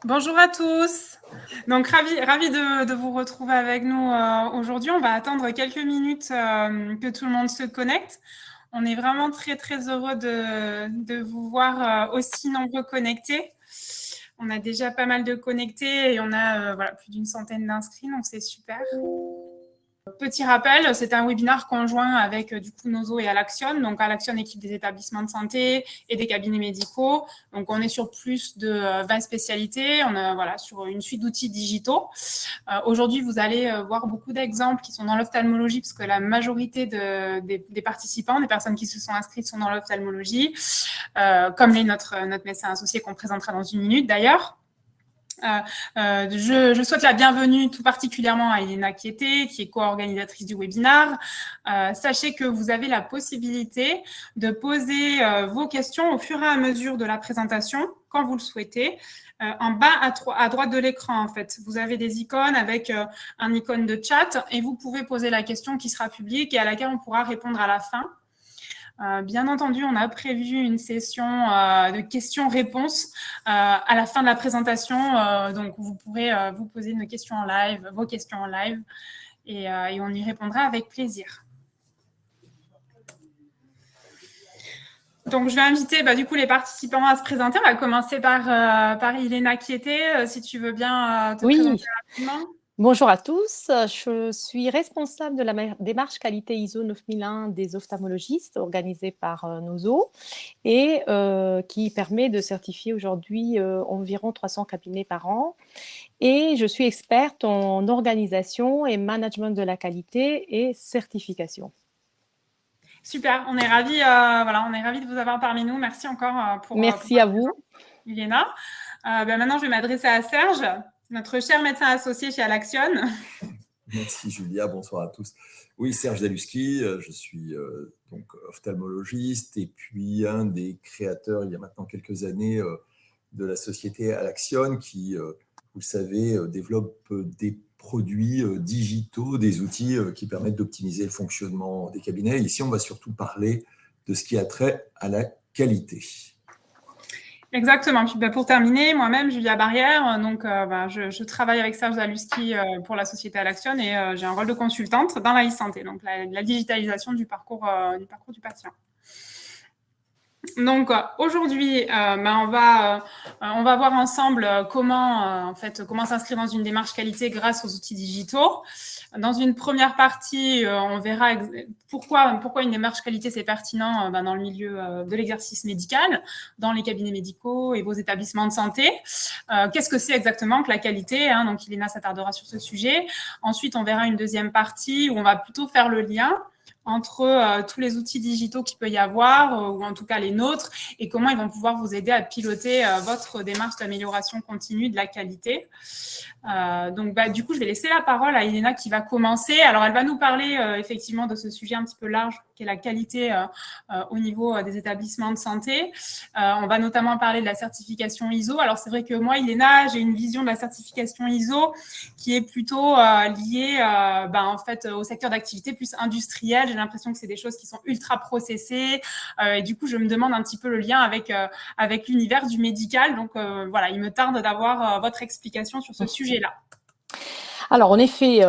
Bonjour à tous. Donc, ravi de vous retrouver avec nous aujourd'hui. On va attendre quelques minutes que tout le monde se connecte. On est vraiment très, très heureux de vous voir aussi nombreux connectés. On a déjà pas mal de connectés et on a plus d'une centaine d'inscrits, donc c'est super. Petit rappel, c'est un webinaire conjoint avec du coup Nozo et Alaction. Donc Alaction, équipe des établissements de santé et des cabinets médicaux. Donc on est sur plus de 20 spécialités. On a sur une suite d'outils digitaux. Aujourd'hui, vous allez voir beaucoup d'exemples qui sont dans l'ophtalmologie, parce que la majorité des participants, des personnes qui se sont inscrites, sont dans l'ophtalmologie, comme notre médecin associé qu'on présentera dans une minute d'ailleurs. Je souhaite la bienvenue tout particulièrement à Elena Kieté, qui est co-organisatrice du webinaire. Sachez que vous avez la possibilité de poser vos questions au fur et à mesure de la présentation, quand vous le souhaitez. En bas à droite de l'écran, en fait, vous avez des icônes avec un icône de chat et vous pouvez poser la question qui sera publique et à laquelle on pourra répondre à la fin. Bien entendu, on a prévu une session de questions-réponses à la fin de la présentation. Donc, vous pourrez vous poser vos questions en live, et on y répondra avec plaisir. Donc, je vais inviter du coup les participants à se présenter. On va commencer par Elena Kieté, si tu veux bien te présenter rapidement. Bonjour à tous, je suis responsable de la démarche qualité ISO 9001 des ophtalmologistes organisée par Nozo et qui permet de certifier aujourd'hui environ 300 cabinets par an. Et je suis experte en organisation et management de la qualité et certification. Super, on est ravis de vous avoir parmi nous. Merci encore pour Merci à vous. Elena. Maintenant, je vais m'adresser à Serge, notre cher médecin associé chez Alaction. Merci Julia, bonsoir à tous. Oui, Serge Daluski, je suis donc ophtalmologiste et puis un des créateurs, il y a maintenant quelques années, de la société Alaction qui, vous le savez, développe des produits digitaux, des outils qui permettent d'optimiser le fonctionnement des cabinets. Ici, on va surtout parler de ce qui a trait à la qualité. Exactement. Puis pour terminer, moi-même, Julia Barrière, donc je travaille avec Serge Daluski pour la société Alaction et j'ai un rôle de consultante dans la e-santé, donc la digitalisation du parcours du patient. Donc aujourd'hui, on va voir ensemble comment s'inscrire dans une démarche qualité grâce aux outils digitaux. Dans une première partie, on verra pourquoi une démarche qualité c'est pertinent dans le milieu de l'exercice médical, dans les cabinets médicaux et vos établissements de santé. Qu'est-ce que c'est exactement que la qualité, hein, donc Elena s'attardera sur ce sujet. Ensuite, on verra une deuxième partie où on va plutôt faire le lien entre tous les outils digitaux qu'il peut y avoir, ou en tout cas les nôtres, et comment ils vont pouvoir vous aider à piloter votre démarche d'amélioration continue de la qualité. Donc, du coup, je vais laisser la parole à Elena qui va commencer. Alors, elle va nous parler effectivement de ce sujet un petit peu large qu'est la qualité au niveau des établissements de santé. On va notamment parler de la certification ISO. Alors, c'est vrai que moi, Elena, j'ai une vision de la certification ISO qui est plutôt liée au secteur d'activité plus industriel. J'ai l'impression que c'est des choses qui sont ultra processées. Et du coup, je me demande un petit peu le lien avec l'univers du médical. Donc, il me tarde d'avoir votre explication sur ce sujet-là. Alors, en effet,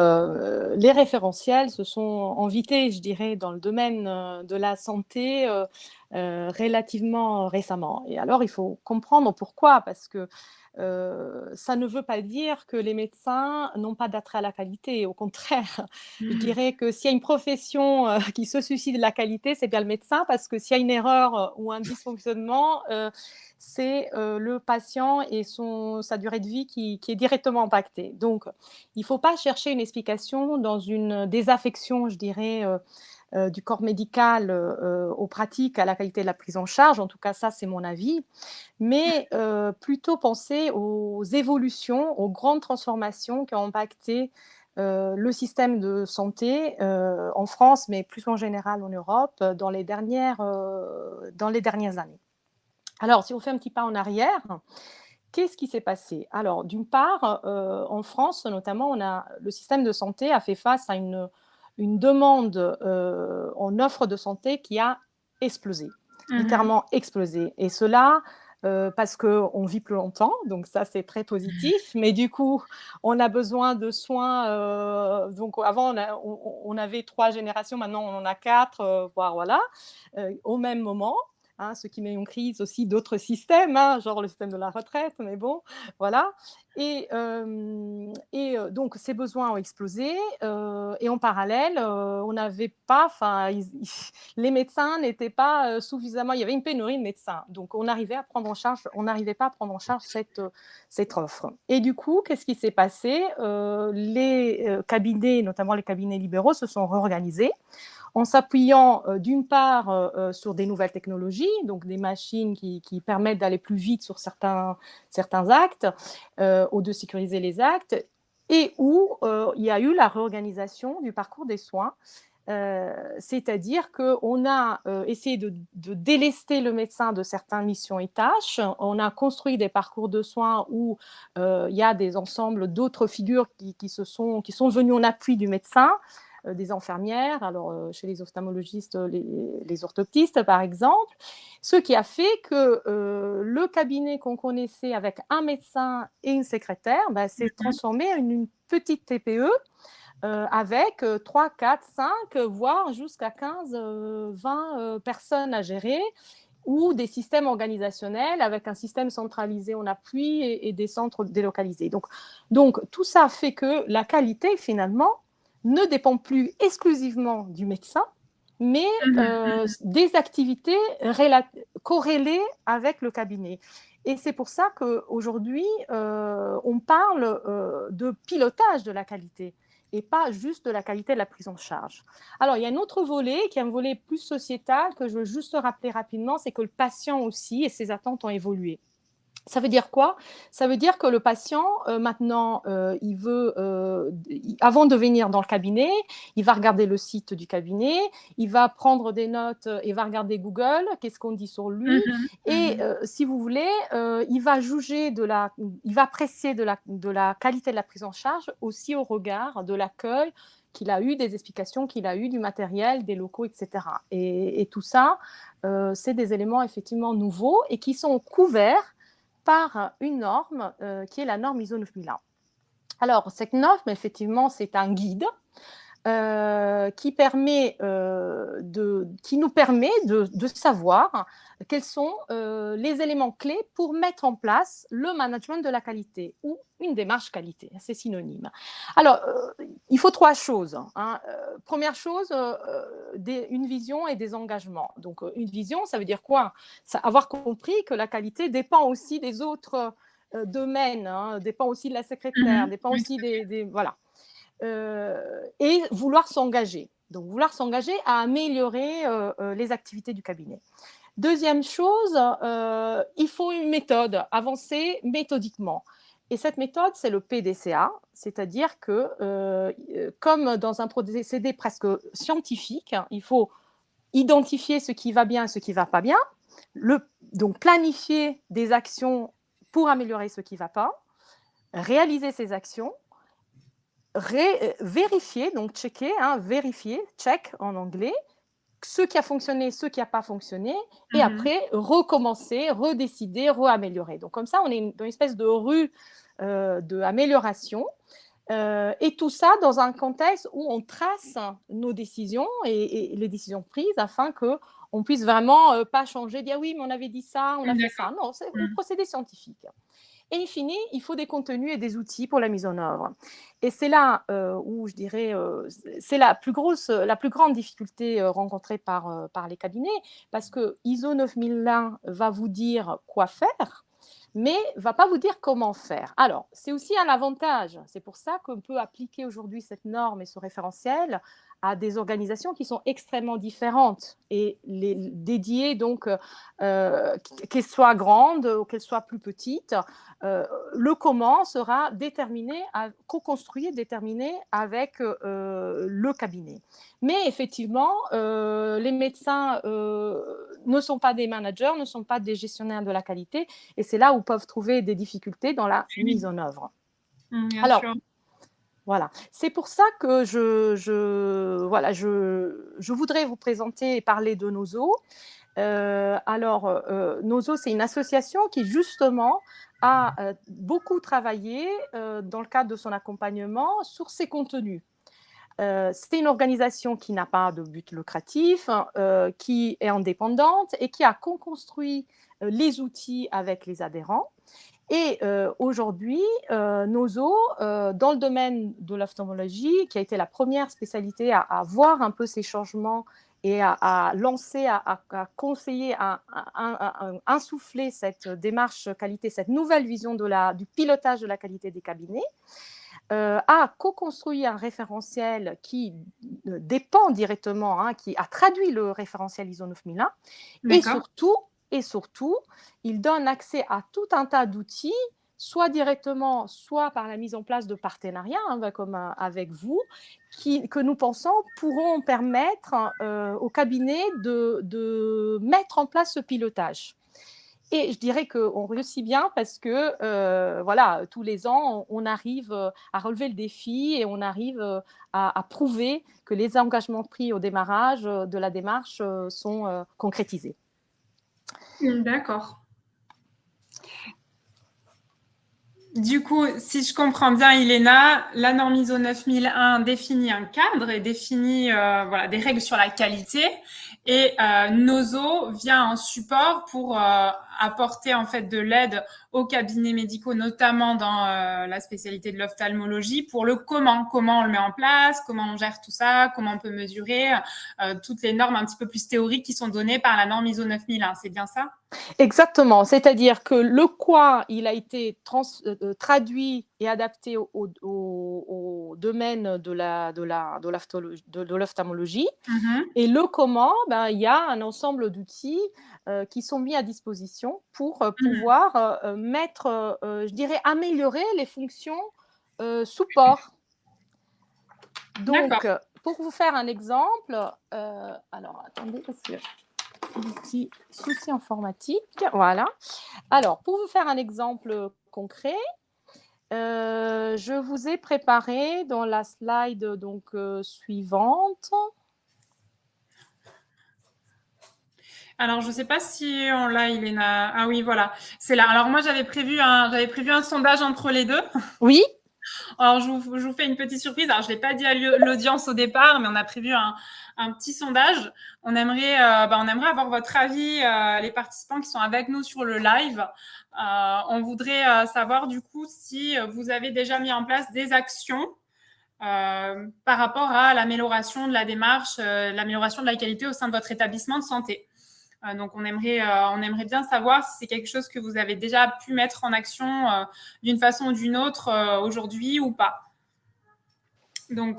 les référentiels se sont invités, je dirais, dans le domaine de la santé relativement récemment. Et alors, il faut comprendre pourquoi, parce que ça ne veut pas dire que les médecins n'ont pas d'attrait à la qualité. Au contraire, je dirais que s'il y a une profession qui se soucie de la qualité, c'est bien le médecin, parce que s'il y a une erreur ou un dysfonctionnement, c'est le patient et sa durée de vie qui est directement impactée. Donc, il ne faut pas chercher une explication dans une désaffection, je dirais, du corps médical aux pratiques, à la qualité de la prise en charge. En tout cas, ça, c'est mon avis. Mais plutôt penser aux évolutions, aux grandes transformations qui ont impacté le système de santé en France, mais plus en général en Europe, dans les dernières années. Alors, si on fait un petit pas en arrière, qu'est-ce qui s'est passé? Alors, d'une part, en France, notamment, le système de santé a fait face à une demande en offre de santé qui a explosé, littéralement explosé. Et cela parce qu'on vit plus longtemps, donc ça c'est très positif, mais du coup on a besoin de soins, donc avant on avait 3 générations, maintenant on en a 4, voire voilà, au même moment. Hein, ce qui met en crise aussi d'autres systèmes, hein, genre le système de la retraite, mais bon, voilà. Donc ces besoins ont explosé, et en parallèle, on n'avait pas, enfin, les médecins n'étaient pas suffisamment, il y avait une pénurie de médecins, donc on n'arrivait pas à prendre en charge cette offre. Et du coup, qu'est-ce qui s'est passé? Les cabinets, notamment les cabinets libéraux, se sont réorganisés en s'appuyant d'une part sur des nouvelles technologies, donc des machines qui permettent d'aller plus vite sur certains actes, ou de sécuriser les actes, et où il y a eu la réorganisation du parcours des soins. C'est-à-dire qu'on a essayé de délester le médecin de certaines missions et tâches. On a construit des parcours de soins où il y a des ensembles d'autres figures qui sont venues en appui du médecin, des infirmières, alors chez les ophtalmologistes, les orthoptistes par exemple, ce qui a fait que le cabinet qu'on connaissait avec un médecin et une secrétaire s'est transformé en une petite TPE avec 3, 4, 5, voire jusqu'à 15, 20 personnes à gérer, ou des systèmes organisationnels avec un système centralisé en appui et des centres délocalisés. Donc tout ça fait que la qualité finalement ne dépend plus exclusivement du médecin, mais des activités corrélées avec le cabinet. Et c'est pour ça qu'aujourd'hui, on parle de pilotage de la qualité et pas juste de la qualité de la prise en charge. Alors, il y a un autre volet qui est un volet plus sociétal que je veux juste rappeler rapidement, c'est que le patient aussi et ses attentes ont évolué. Ça veut dire quoi? Ça veut dire que le patient, maintenant, il veut, avant de venir dans le cabinet, il va regarder le site du cabinet, il va prendre des notes et va regarder Google, qu'est-ce qu'on dit sur lui, et si vous voulez, il va juger il va apprécier de la qualité de la prise en charge aussi au regard de l'accueil qu'il a eu, des explications qu'il a eu, du matériel, des locaux, etc. Et tout ça, c'est des éléments effectivement nouveaux et qui sont couverts par une norme qui est la norme ISO 9001. Alors, cette norme, effectivement, c'est un guide qui nous permet de savoir quels sont les éléments clés pour mettre en place le management de la qualité ou une démarche qualité, c'est synonyme. Alors, il faut 3 choses. Hein. Première chose, une vision et des engagements. Donc, une vision, ça veut dire quoi? Avoir compris que la qualité dépend aussi des autres domaines, hein, dépend aussi de la secrétaire, dépend aussi des voilà. Et vouloir s'engager. Donc, vouloir s'engager à améliorer les activités du cabinet. Deuxième chose, il faut une méthode, avancer méthodiquement. Et cette méthode, c'est le PDCA, c'est-à-dire que, comme dans un procédé presque scientifique, il faut identifier ce qui va bien et ce qui ne va pas bien, donc planifier des actions pour améliorer ce qui ne va pas, réaliser ces actions, vérifier, donc checker, hein, vérifier, check en anglais, ce qui a fonctionné, ce qui n'a pas fonctionné, et après recommencer, redécider, réaméliorer. Donc comme ça, on est dans une espèce de rue d'amélioration, et tout ça dans un contexte où on trace nos décisions et les décisions prises afin qu'on puisse vraiment pas changer, dire oui, mais on avait dit ça, on a fait ça. Non, c'est le procédé scientifique. Et in fine, il faut des contenus et des outils pour la mise en œuvre. Et c'est là où je dirais, c'est la plus grande difficulté rencontrée par les cabinets, parce que ISO 9001 va vous dire quoi faire, mais ne va pas vous dire comment faire. Alors, c'est aussi un avantage. C'est pour ça qu'on peut appliquer aujourd'hui cette norme et ce référentiel à des organisations qui sont extrêmement différentes et les dédiées, donc, qu'elles soient grandes ou qu'elles soient plus petites, le comment sera déterminé, co-construit, déterminé avec le cabinet. Mais effectivement, les médecins ne sont pas des managers, ne sont pas des gestionnaires de la qualité, et c'est là où peuvent trouver des difficultés dans la mise en œuvre. Bien sûr. Voilà, c'est pour ça que je voudrais vous présenter et parler de nos os. Nozo, c'est une association qui justement a beaucoup travaillé dans le cadre de son accompagnement sur ces contenus. C'est une organisation qui n'a pas de but lucratif, qui est indépendante et qui a co-construit les outils avec les adhérents. Et aujourd'hui, Nozo, dans le domaine de l'ophtalmologie, qui a été la première spécialité à voir un peu ces changements et à lancer, à conseiller, à insuffler cette démarche qualité, cette nouvelle vision du pilotage de la qualité des cabinets, a co-construit un référentiel qui dépend directement, qui a traduit le référentiel ISO 9001, et surtout, il donne accès à tout un tas d'outils, soit directement, soit par la mise en place de partenariats comme avec vous, que nous pensons pourront permettre au cabinet de mettre en place ce pilotage. Et je dirais qu'on réussit bien parce que, voilà, tous les ans, on arrive à relever le défi et on arrive à prouver que les engagements pris au démarrage de la démarche sont concrétisés. D'accord. Du coup, si je comprends bien, Iléna, la norme ISO 9001 définit un cadre et définit des règles sur la qualité. Et Nozo vient en support pour apporter en fait de l'aide aux cabinets médicaux, notamment dans la spécialité de l'ophtalmologie, pour le comment on le met en place, comment on gère tout ça, comment on peut mesurer toutes les normes un petit peu plus théoriques qui sont données par la norme ISO 9001. C'est bien ça ? Exactement, c'est-à-dire que le quoi, il a été traduit et adapté au domaine de l'ophtalmologie. Et le comment, il y a un ensemble d'outils qui sont mis à disposition pour pouvoir améliorer les fonctions support. Donc, pour vous faire un exemple, alors attendez, parce que un petit souci informatique. Voilà. Alors, pour vous faire un exemple concret, je vous ai préparé dans la slide suivante. Alors, je ne sais pas si on l'a, Iléna. Ah oui, voilà. C'est là. Alors, moi, j'avais prévu un sondage entre les deux. Oui. Alors, je vous fais une petite surprise. Alors, je ne l'ai pas dit à l'audience au départ, mais on a prévu un petit sondage. On aimerait avoir votre avis, les participants qui sont avec nous sur le live. On voudrait savoir, du coup, si vous avez déjà mis en place des actions par rapport à l'amélioration de la démarche, l'amélioration de la qualité au sein de votre établissement de santé. Donc, on aimerait bien savoir si c'est quelque chose que vous avez déjà pu mettre en action d'une façon ou d'une autre aujourd'hui ou pas. Donc,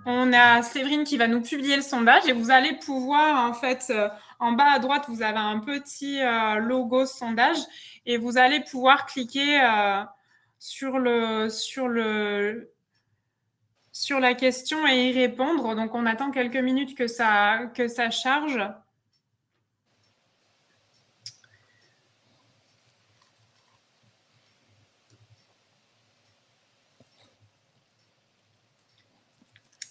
on a Séverine qui va nous publier le sondage et vous allez pouvoir, en fait, en bas à droite, vous avez un petit logo sondage et vous allez pouvoir cliquer sur la question et y répondre. Donc, on attend quelques minutes que ça charge.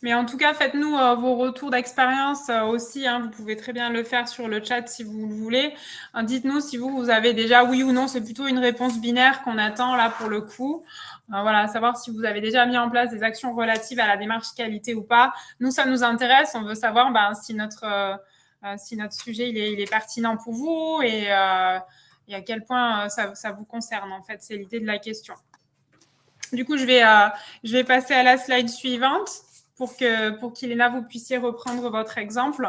Mais en tout cas, faites-nous vos retours d'expérience aussi. Vous pouvez très bien le faire sur le chat si vous le voulez. Dites-nous si vous avez déjà oui ou non. C'est plutôt une réponse binaire qu'on attend là pour le coup. Voilà, savoir si vous avez déjà mis en place des actions relatives à la démarche qualité ou pas. Nous, ça nous intéresse. On veut savoir si notre sujet il est pertinent pour vous et à quel point ça vous concerne. En fait, c'est l'idée de la question. Du coup, je vais passer à la slide suivante. Pour qu'Iléna, vous puissiez reprendre votre exemple.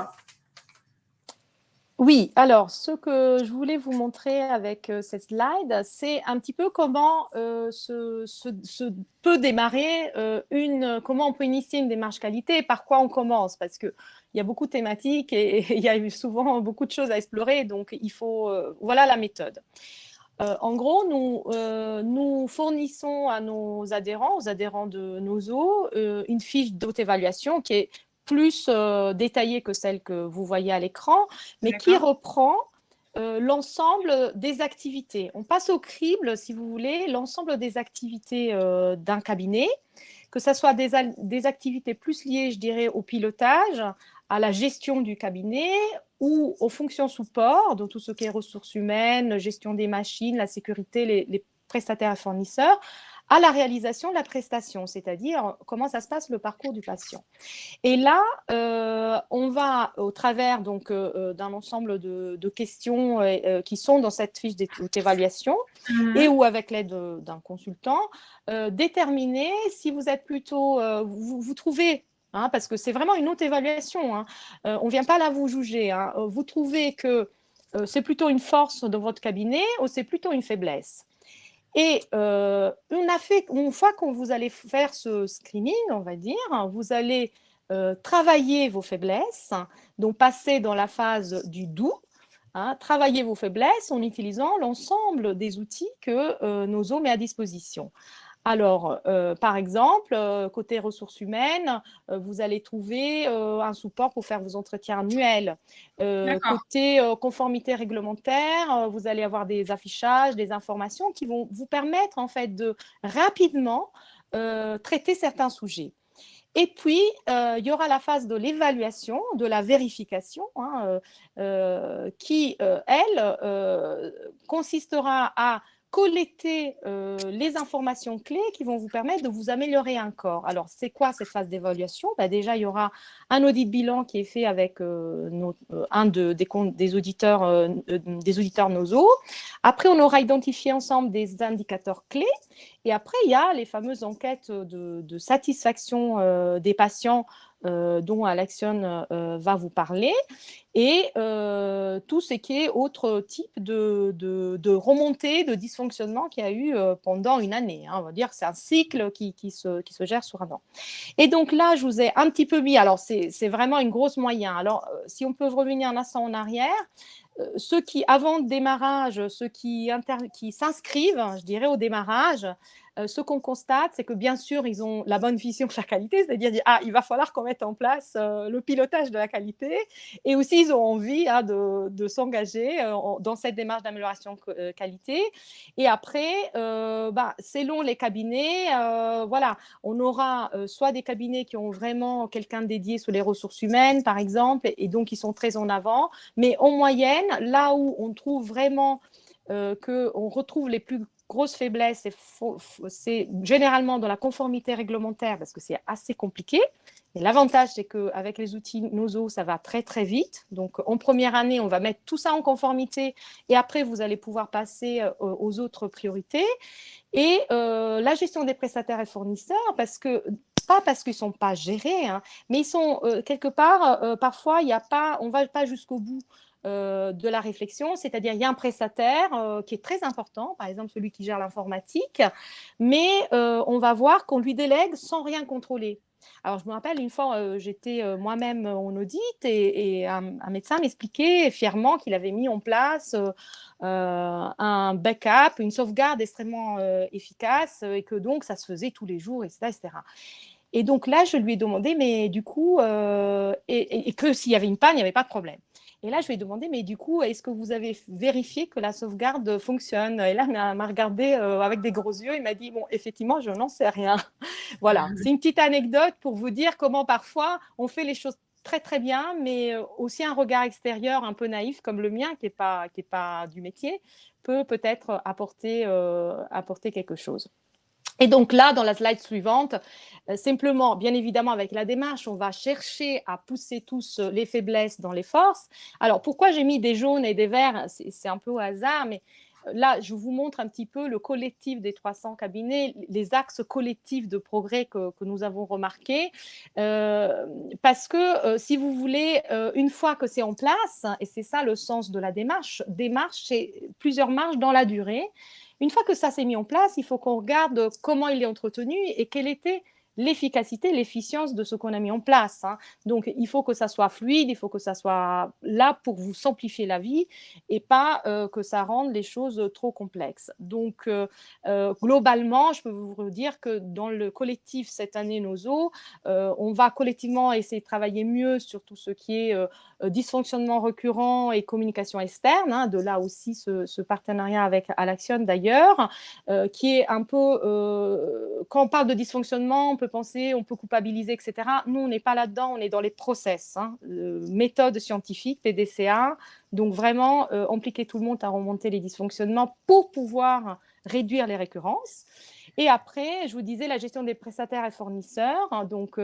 Oui, alors ce que je voulais vous montrer avec cette slide, c'est un petit peu comment peut démarrer comment on peut initier une démarche qualité et par quoi on commence, parce qu'il y a beaucoup de thématiques et il y a eu souvent beaucoup de choses à explorer, donc il faut, voilà la méthode. En gros, nous fournissons à nos adhérents, aux adhérents de Nozo, une fiche d'auto-évaluation qui est plus détaillée que celle que vous voyez à l'écran, mais qui reprend l'ensemble des activités. On passe au crible, si vous voulez, l'ensemble des activités d'un cabinet, que ce soit des activités plus liées, je dirais, au pilotage, à la gestion du cabinet, ou aux fonctions support, donc tout ce qui est ressources humaines, gestion des machines, la sécurité, les prestataires et fournisseurs, à la réalisation de la prestation, c'est-à-dire comment ça se passe le parcours du patient. Et là, on va, au travers donc d'un ensemble de questions qui sont dans cette fiche d'évaluation et ou avec l'aide d'un consultant, déterminer si vous êtes plutôt, vous trouvez, hein, parce que c'est vraiment une auto-évaluation, hein, on ne vient pas là vous juger, hein, vous trouvez que c'est plutôt une force de votre cabinet ou c'est plutôt une faiblesse. Et une fois que vous allez faire ce screening, on va dire, vous allez travailler vos faiblesses, donc passer dans la phase du doux, hein, travailler vos faiblesses en utilisant l'ensemble des outils que Nozo met à disposition. Alors, par exemple, côté ressources humaines, vous allez trouver un support pour faire vos entretiens annuels. Côté conformité réglementaire, vous allez avoir des affichages, des informations qui vont vous permettre en fait de rapidement traiter certains sujets. Et puis, il y aura la phase de l'évaluation, de la vérification, hein, qui, elle, consistera à collecter les informations clés qui vont vous permettre de vous améliorer encore. Alors, c'est quoi cette phase d'évaluation? Déjà, il y aura un audit bilan qui est fait avec un des auditeurs Nozo. Après, on aura identifié ensemble des indicateurs clés. Et après, il y a les fameuses enquêtes de satisfaction des patients dont Alaction va vous parler, et tout ce qui est autre type de remontée, de dysfonctionnement qu'il y a eu pendant une année. Hein. On va dire que c'est un cycle qui se gère sur un an. Et donc là, je vous ai un petit peu mis, alors c'est vraiment une grosse moyenne. Alors, si on peut revenir un instant en arrière, ceux qui, avant le démarrage, ceux qui s'inscrivent, je dirais, au démarrage, ce qu'on constate, c'est que bien sûr, ils ont la bonne vision de la qualité, c'est-à-dire, il va falloir qu'on mette en place le pilotage de la qualité, et aussi, ils ont envie de s'engager dans cette démarche d'amélioration qualité. Et après, selon les cabinets, voilà, on aura soit des cabinets qui ont vraiment quelqu'un dédié sur les ressources humaines, par exemple, et donc ils sont très en avant, mais en moyenne, là où on trouve vraiment qu'on retrouve les plus grosses faiblesses, c'est généralement dans la conformité réglementaire, parce que c'est assez compliqué. Et l'avantage, c'est qu'avec les outils Nozo, ça va très, très vite. Donc, en première année, on va mettre tout ça en conformité, et après, vous allez pouvoir passer aux autres priorités. Et la gestion des prestataires et fournisseurs, pas parce qu'ils ne sont pas gérés, hein, mais ils sont quelque part, parfois, on ne va pas jusqu'au bout de la réflexion, c'est-à-dire il y a un prestataire qui est très important, par exemple celui qui gère l'informatique, mais on va voir qu'on lui délègue sans rien contrôler. Alors, je me rappelle, une fois, j'étais moi-même en audit, et un médecin m'expliquait fièrement qu'il avait mis en place un backup, une sauvegarde extrêmement efficace, et que donc ça se faisait tous les jours, etc., etc. Et donc là, je lui ai demandé, mais du coup, et que s'il y avait une panne, il n'y avait pas de problème. Et là, je lui ai demandé, mais du coup, est-ce que vous avez vérifié que la sauvegarde fonctionne? Et là, il m'a regardé avec des gros yeux. Il m'a dit, bon, effectivement, je n'en sais rien. Voilà, c'est une petite anecdote pour vous dire comment parfois on fait les choses très, très bien, mais aussi un regard extérieur un peu naïf comme le mien, qui est pas du métier, peut-être apporter quelque chose. Et donc là, dans la slide suivante, simplement, bien évidemment, avec la démarche, on va chercher à pousser tous les faiblesses dans les forces. Alors, pourquoi j'ai mis des jaunes et des verts? C'est un peu au hasard, mais là, je vous montre un petit peu le collectif des 300 cabinets, les axes collectifs de progrès que nous avons remarqués. Parce que, si vous voulez, une fois que c'est en place, et c'est ça le sens de la démarche, c'est plusieurs marches dans la durée. Une fois que ça s'est mis en place, il faut qu'on regarde comment il est entretenu et quelle était l'efficacité, l'efficience de ce qu'on a mis en place. Hein. Donc, il faut que ça soit fluide, il faut que ça soit là pour vous simplifier la vie, et pas que ça rende les choses trop complexes. Donc, globalement, je peux vous dire que dans le collectif cette année Nozo, on va collectivement essayer de travailler mieux sur tout ce qui est dysfonctionnement récurrent et communication externe, hein, de là aussi ce partenariat avec Alaction d'ailleurs, qui est un peu, quand on parle de dysfonctionnement, on peut peut penser, on peut culpabiliser, etc. Nous, on n'est pas là-dedans, on est dans les process, méthode scientifique, PDCA. Donc, vraiment, impliquer tout le monde à remonter les dysfonctionnements pour pouvoir réduire les récurrences. Et après, je vous disais, la gestion des prestataires et fournisseurs. Donc,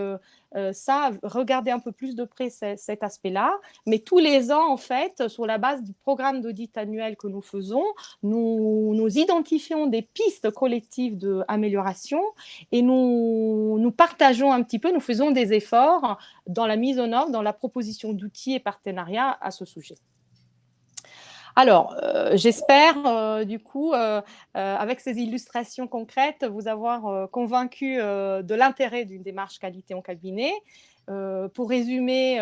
ça, regardez un peu plus de près cet aspect-là. Mais tous les ans, en fait, sur la base du programme d'audit annuel que nous faisons, nous identifions des pistes collectives d'amélioration et nous partageons un petit peu, nous faisons des efforts dans la mise en œuvre, dans la proposition d'outils et partenariats à ce sujet. Alors, j'espère, du coup, avec ces illustrations concrètes, vous avoir convaincu de l'intérêt d'une démarche qualité en cabinet. Pour résumer,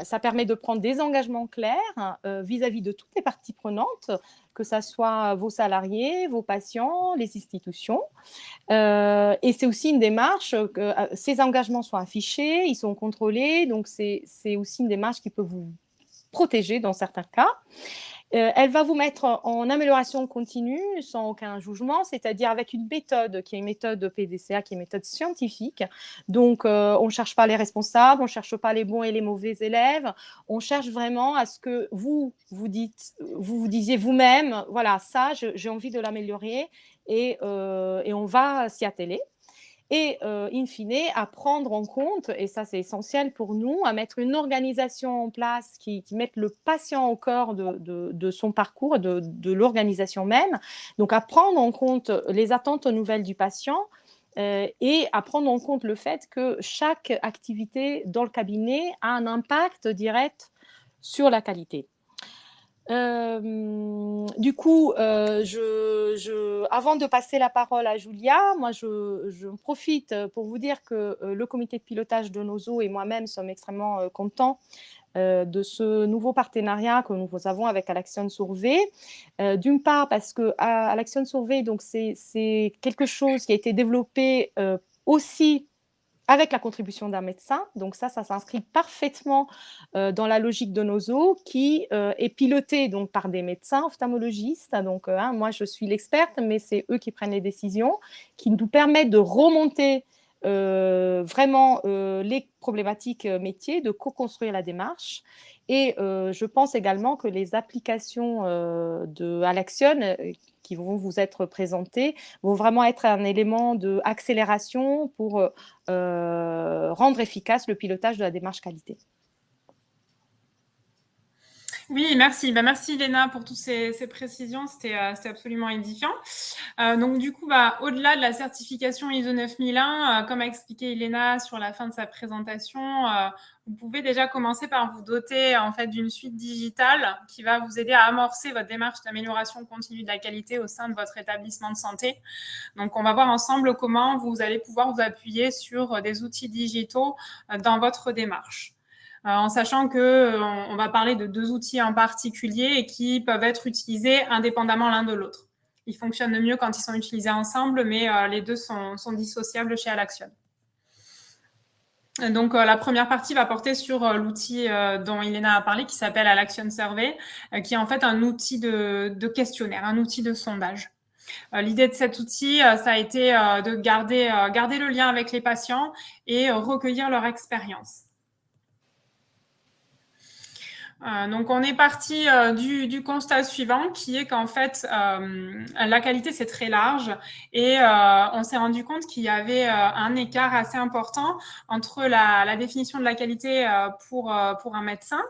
ça permet de prendre des engagements clairs vis-à-vis de toutes les parties prenantes, que ce soit vos salariés, vos patients, les institutions. Et c'est aussi une démarche, ces engagements sont affichés, ils sont contrôlés, donc c'est aussi une démarche qui peut vous protéger dans certains cas. Elle va vous mettre en amélioration continue, sans aucun jugement, c'est-à-dire avec une méthode qui est une méthode PDCA, qui est une méthode scientifique. Donc, on ne cherche pas les responsables, on ne cherche pas les bons et les mauvais élèves. On cherche vraiment à ce que vous disiez vous-même, voilà, ça, j'ai envie de l'améliorer et on va s'y atteler. Et, in fine, à prendre en compte, et ça c'est essentiel pour nous, à mettre une organisation en place qui mette le patient au cœur de son parcours, de l'organisation même. Donc, à prendre en compte les attentes nouvelles du patient et à prendre en compte le fait que chaque activité dans le cabinet a un impact direct sur la qualité. Du coup, avant de passer la parole à Julia, moi, je profite pour vous dire que le comité de pilotage de Nozo et moi-même sommes extrêmement contents de ce nouveau partenariat que nous avons avec Alaction Survey. D'une part, parce que Alaction Survey, donc, c'est quelque chose qui a été développé aussi avec la contribution d'un médecin. Donc ça s'inscrit parfaitement dans la logique de Nozo, qui est pilotée donc, par des médecins ophtalmologistes. Donc, moi, je suis l'experte, mais c'est eux qui prennent les décisions, qui nous permettent de remonter vraiment les problématiques métiers, de co-construire la démarche. Et je pense également que les applications de Alaction qui vont vous être présentées vont vraiment être un élément d'accélération pour rendre efficace le pilotage de la démarche qualité. Oui, merci. Merci Léna pour toutes ces précisions, c'était absolument édifiant. Donc du coup, au-delà de la certification ISO 9001, comme a expliqué Léna sur la fin de sa présentation, vous pouvez déjà commencer par vous doter en fait d'une suite digitale qui va vous aider à amorcer votre démarche d'amélioration continue de la qualité au sein de votre établissement de santé. Donc on va voir ensemble comment vous allez pouvoir vous appuyer sur des outils digitaux dans votre démarche. En sachant qu'on va parler de 2 outils en particulier et qui peuvent être utilisés indépendamment l'un de l'autre. Ils fonctionnent le mieux quand ils sont utilisés ensemble, mais les deux sont dissociables chez Alaction. Donc, la première partie va porter sur l'outil dont Elena a parlé, qui s'appelle Alaction Survey, qui est en fait un outil de questionnaire, un outil de sondage. L'idée de cet outil, ça a été de garder le lien avec les patients et recueillir leur expérience. Donc, on est parti du constat suivant, qui est qu'en fait, la qualité, c'est très large et on s'est rendu compte qu'il y avait un écart assez important entre la définition de la qualité pour un médecin,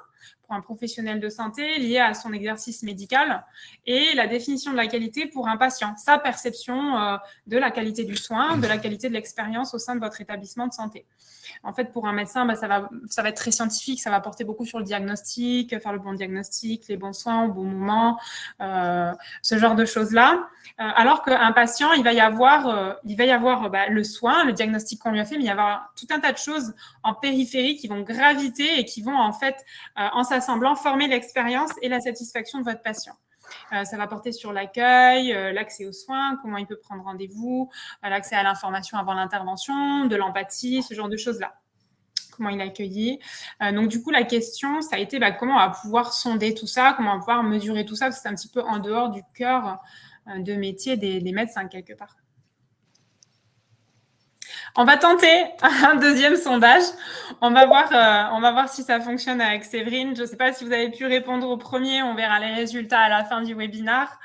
pour un professionnel de santé lié à son exercice médical et la définition de la qualité pour un patient, sa perception de la qualité du soin, de la qualité de l'expérience au sein de votre établissement de santé. En fait, pour un médecin, ça va être très scientifique, ça va porter beaucoup sur le diagnostic, faire le bon diagnostic, les bons soins au bon moment, ce genre de choses-là. Alors qu'un patient, il va y avoir le soin, le diagnostic qu'on lui a fait, mais il va y avoir tout un tas de choses en périphérie qui vont graviter et qui vont en fait, en s'assemblant, former l'expérience et la satisfaction de votre patient. Ça va porter sur l'accueil, l'accès aux soins, comment il peut prendre rendez-vous, l'accès à l'information avant l'intervention, de l'empathie, ce genre de choses-là. Comment il est accueilli. Donc, du coup, la question, ça a été comment on va pouvoir sonder tout ça, comment on va pouvoir mesurer tout ça, parce que c'est un petit peu en dehors du cœur de métier des médecins, quelque part. On va tenter un deuxième sondage. On va voir si ça fonctionne avec Séverine. Je ne sais pas si vous avez pu répondre au premier. On verra les résultats à la fin du webinaire.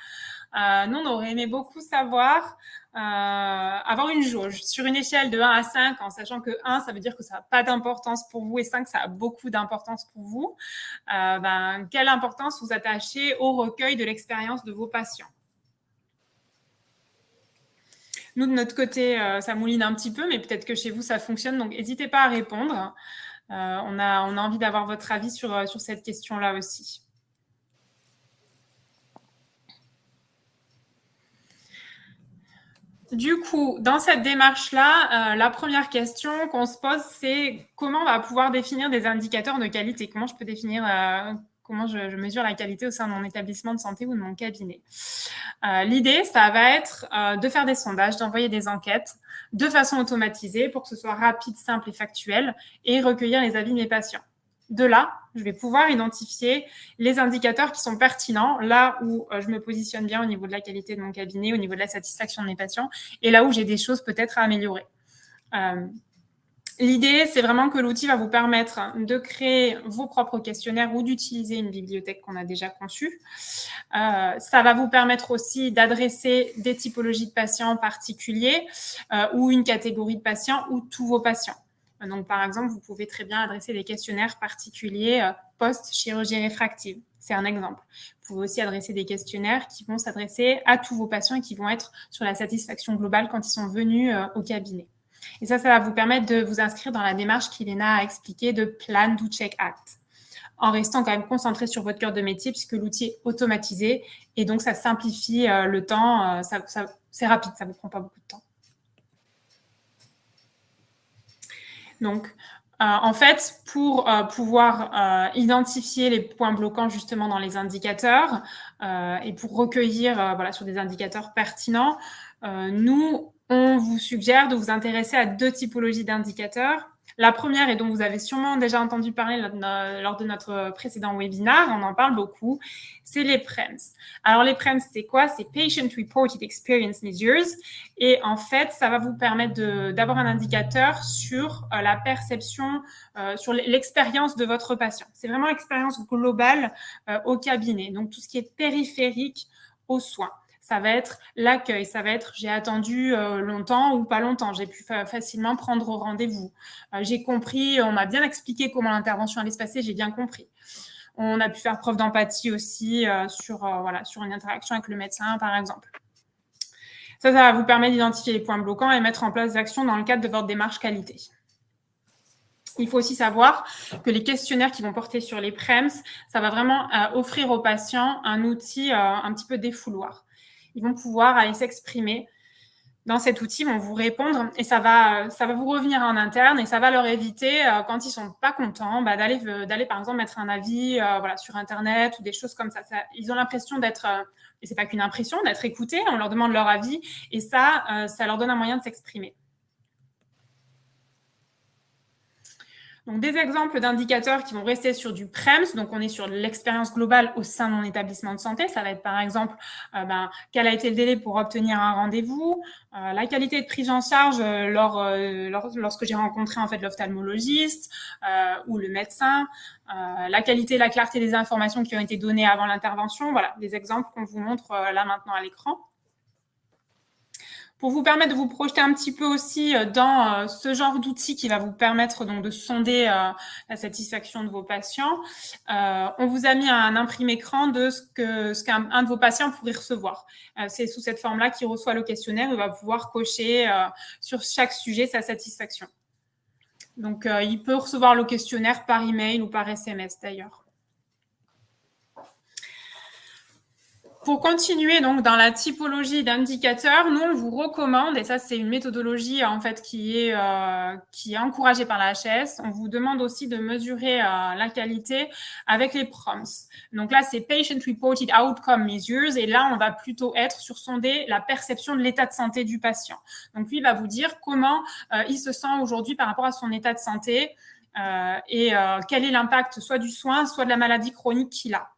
Nous, on aurait aimé beaucoup savoir, avoir une jauge sur une échelle de 1 à 5, en sachant que 1, ça veut dire que ça n'a pas d'importance pour vous et 5, ça a beaucoup d'importance pour vous. Quelle importance vous attachez au recueil de l'expérience de vos patients? Nous, de notre côté, ça mouline un petit peu, mais peut-être que chez vous, ça fonctionne. Donc, n'hésitez pas à répondre. On a envie d'avoir votre avis sur cette question-là aussi. Du coup, dans cette démarche-là, la première question qu'on se pose, c'est comment on va pouvoir définir des indicateurs de qualité? Comment je peux définir, comment je mesure la qualité au sein de mon établissement de santé ou de mon cabinet? L'idée, ça va être de faire des sondages, d'envoyer des enquêtes de façon automatisée pour que ce soit rapide, simple et factuel et recueillir les avis de mes patients. De là, je vais pouvoir identifier les indicateurs qui sont pertinents, là où je me positionne bien au niveau de la qualité de mon cabinet, au niveau de la satisfaction de mes patients, et là où j'ai des choses peut-être à améliorer. L'idée, c'est vraiment que l'outil va vous permettre de créer vos propres questionnaires ou d'utiliser une bibliothèque qu'on a déjà conçue. Ça va vous permettre aussi d'adresser des typologies de patients particuliers ou une catégorie de patients ou tous vos patients. Donc, par exemple, vous pouvez très bien adresser des questionnaires particuliers post-chirurgie réfractive. C'est un exemple. Vous pouvez aussi adresser des questionnaires qui vont s'adresser à tous vos patients et qui vont être sur la satisfaction globale quand ils sont venus au cabinet. Et ça va vous permettre de vous inscrire dans la démarche qu'Ilena a expliquée de Plan, Do, Check, Act, en restant quand même concentré sur votre cœur de métier puisque l'outil est automatisé et donc ça simplifie le temps. C'est rapide, ça ne vous prend pas beaucoup de temps. Donc, en fait, pour pouvoir identifier les points bloquants justement dans les indicateurs et pour recueillir sur des indicateurs pertinents, nous, on vous suggère de vous intéresser à 2 typologies d'indicateurs. La première, et dont vous avez sûrement déjà entendu parler lors de notre précédent webinaire, on en parle beaucoup, c'est les PREMS. Alors, les PREMS, c'est quoi? C'est Patient Reported Experience Measures. Et en fait, ça va vous permettre d'avoir un indicateur sur la perception, sur l'expérience de votre patient. C'est vraiment l'expérience globale au cabinet. Donc, tout ce qui est périphérique aux soins. Ça va être l'accueil, ça va être j'ai attendu longtemps ou pas longtemps, j'ai pu facilement prendre rendez-vous. J'ai compris, on m'a bien expliqué comment l'intervention allait se passer, j'ai bien compris. On a pu faire preuve d'empathie aussi sur une interaction avec le médecin, par exemple. Ça va vous permettre d'identifier les points bloquants et mettre en place des actions dans le cadre de votre démarche qualité. Il faut aussi savoir que les questionnaires qui vont porter sur les PREMS, ça va vraiment offrir aux patients un outil un petit peu défouloir. Ils vont pouvoir aller s'exprimer dans cet outil, vont vous répondre et ça va vous revenir en interne et ça va leur éviter, quand ils ne sont pas contents, d'aller par exemple mettre un avis sur Internet ou des choses comme ça. Ils ont l'impression d'être, et ce n'est pas qu'une impression, d'être écoutés, on leur demande leur avis et ça leur donne un moyen de s'exprimer. Donc, des exemples d'indicateurs qui vont rester sur du PREMS. Donc, on est sur l'expérience globale au sein de mon établissement de santé. Ça va être, par exemple, quel a été le délai pour obtenir un rendez-vous, la qualité de prise en charge lorsque j'ai rencontré en fait l'ophtalmologiste ou le médecin, la qualité et la clarté des informations qui ont été données avant l'intervention. Voilà, des exemples qu'on vous montre là maintenant à l'écran. Pour vous permettre de vous projeter un petit peu aussi dans ce genre d'outil qui va vous permettre donc de sonder la satisfaction de vos patients, on vous a mis un imprimé écran de ce qu'un de vos patients pourrait recevoir. C'est sous cette forme-là qu'il reçoit le questionnaire, il va pouvoir cocher sur chaque sujet sa satisfaction. Donc, il peut recevoir le questionnaire par email ou par SMS d'ailleurs. Pour continuer donc dans la typologie d'indicateurs, nous on vous recommande, et ça c'est une méthodologie en fait qui est encouragée par la HAS, on vous demande aussi de mesurer la qualité avec les PROMS. Donc là c'est Patient Reported Outcome Measures et là on va plutôt être sur sonder la perception de l'état de santé du patient. Donc lui il va vous dire comment il se sent aujourd'hui par rapport à son état de santé et quel est l'impact soit du soin, soit de la maladie chronique qu'il a.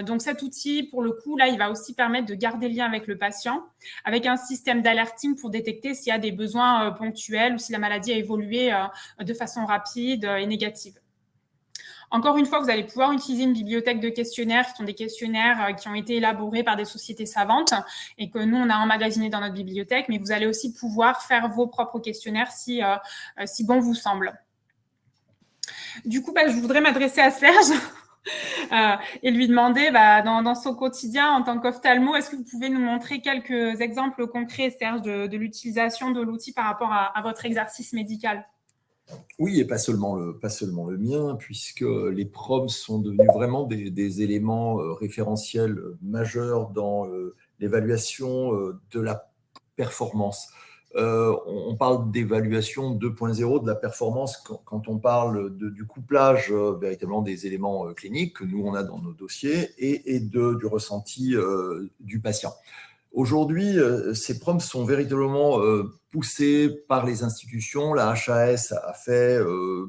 Donc cet outil, pour le coup, là, il va aussi permettre de garder le lien avec le patient, avec un système d'alerting pour détecter s'il y a des besoins ponctuels ou si la maladie a évolué de façon rapide et négative. Encore une fois, vous allez pouvoir utiliser une bibliothèque de questionnaires qui sont des questionnaires qui ont été élaborés par des sociétés savantes et que nous, on a emmagasinés dans notre bibliothèque, mais vous allez aussi pouvoir faire vos propres questionnaires si bon vous semble. Du coup, je voudrais m'adresser à Serge et lui demander, dans son quotidien en tant qu'ophtalmo, est-ce que vous pouvez nous montrer quelques exemples concrets, Serge, de l'utilisation de l'outil par rapport à votre exercice médical ? Oui, et pas seulement le mien, puisque les proms sont devenus vraiment des éléments référentiels majeurs dans l'évaluation de la performance. On parle d'évaluation 2.0 de la performance quand on parle du couplage véritablement des éléments cliniques que nous, on a dans nos dossiers et du ressenti du patient. Aujourd'hui, ces proms sont véritablement poussés par les institutions. La HAS a fait,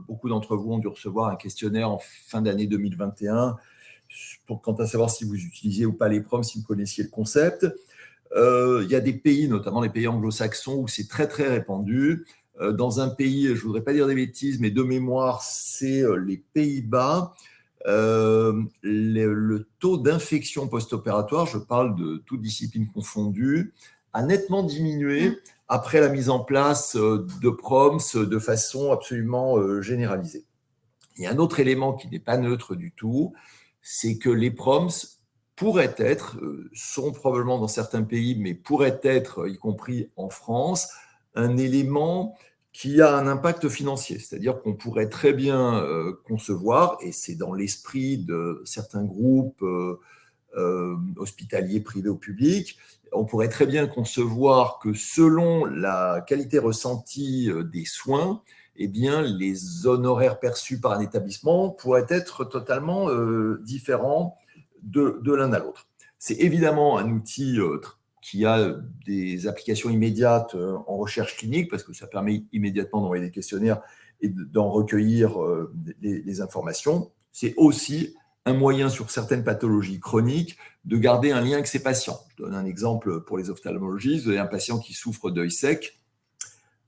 beaucoup d'entre vous ont dû recevoir un questionnaire en fin d'année 2021 quant à savoir si vous utilisiez ou pas les proms, si vous connaissiez le concept. Il y a des pays, notamment les pays anglo-saxons, où c'est très très répandu. Dans un pays, je ne voudrais pas dire des bêtises, mais de mémoire, c'est les Pays-Bas. Le taux d'infection post-opératoire, je parle de toute discipline confondue, a nettement diminué après la mise en place de proms de façon absolument généralisée. Il y a un autre élément qui n'est pas neutre du tout, c'est que les proms pourraient être, sont probablement dans certains pays, mais pourraient être, y compris en France, un élément qui a un impact financier. C'est-à-dire qu'on pourrait très bien concevoir, et c'est dans l'esprit de certains groupes hospitaliers privés ou publics, on pourrait très bien concevoir que selon la qualité ressentie des soins, eh bien, les honoraires perçus par un établissement pourraient être totalement différents de l'un à l'autre. C'est évidemment un outil qui a des applications immédiates en recherche clinique, parce que ça permet immédiatement d'envoyer des questionnaires et d'en recueillir les informations. C'est aussi un moyen sur certaines pathologies chroniques de garder un lien avec ses patients. Je donne un exemple pour les ophtalmologistes. Vous avez un patient qui souffre d'œil sec.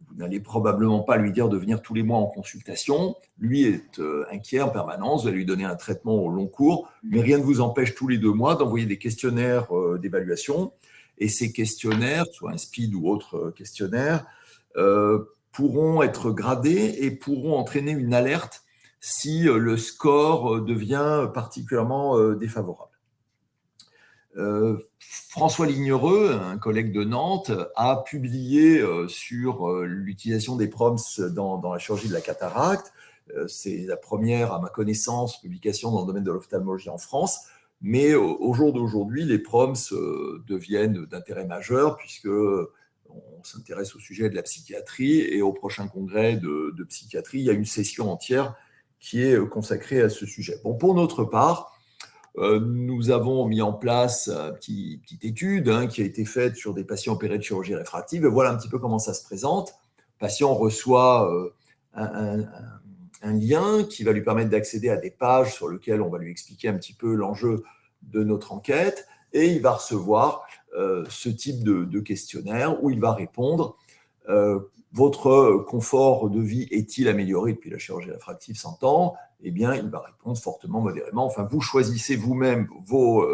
Vous n'allez probablement pas lui dire de venir tous les mois en consultation. Lui est inquiet en permanence, vous allez lui donner un traitement au long cours, mais rien ne vous empêche tous les 2 mois d'envoyer des questionnaires d'évaluation. Et ces questionnaires, soit un SPID ou autre questionnaire, pourront être gradés et pourront entraîner une alerte si le score devient particulièrement défavorable. François Lignereux, un collègue de Nantes, a publié sur l'utilisation des proms dans la chirurgie de la cataracte. C'est la première, à ma connaissance, publication dans le domaine de l'ophtalmologie en France. Mais au jour d'aujourd'hui, les proms deviennent d'intérêt majeur puisque on s'intéresse au sujet de la psychiatrie et au prochain congrès de psychiatrie, il y a une session entière qui est consacrée à ce sujet. Bon, pour notre part, nous avons mis en place une petite étude qui a été faite sur des patients opérés de chirurgie réfractive. Et voilà un petit peu comment ça se présente. Le patient reçoit un lien qui va lui permettre d'accéder à des pages sur lesquelles on va lui expliquer un petit peu l'enjeu de notre enquête. Et il va recevoir ce type de questionnaire où il va répondre votre confort de vie est-il amélioré depuis la chirurgie réfractive 100 ans ? Eh bien, il va répondre fortement, modérément. Enfin, vous choisissez vous-même vos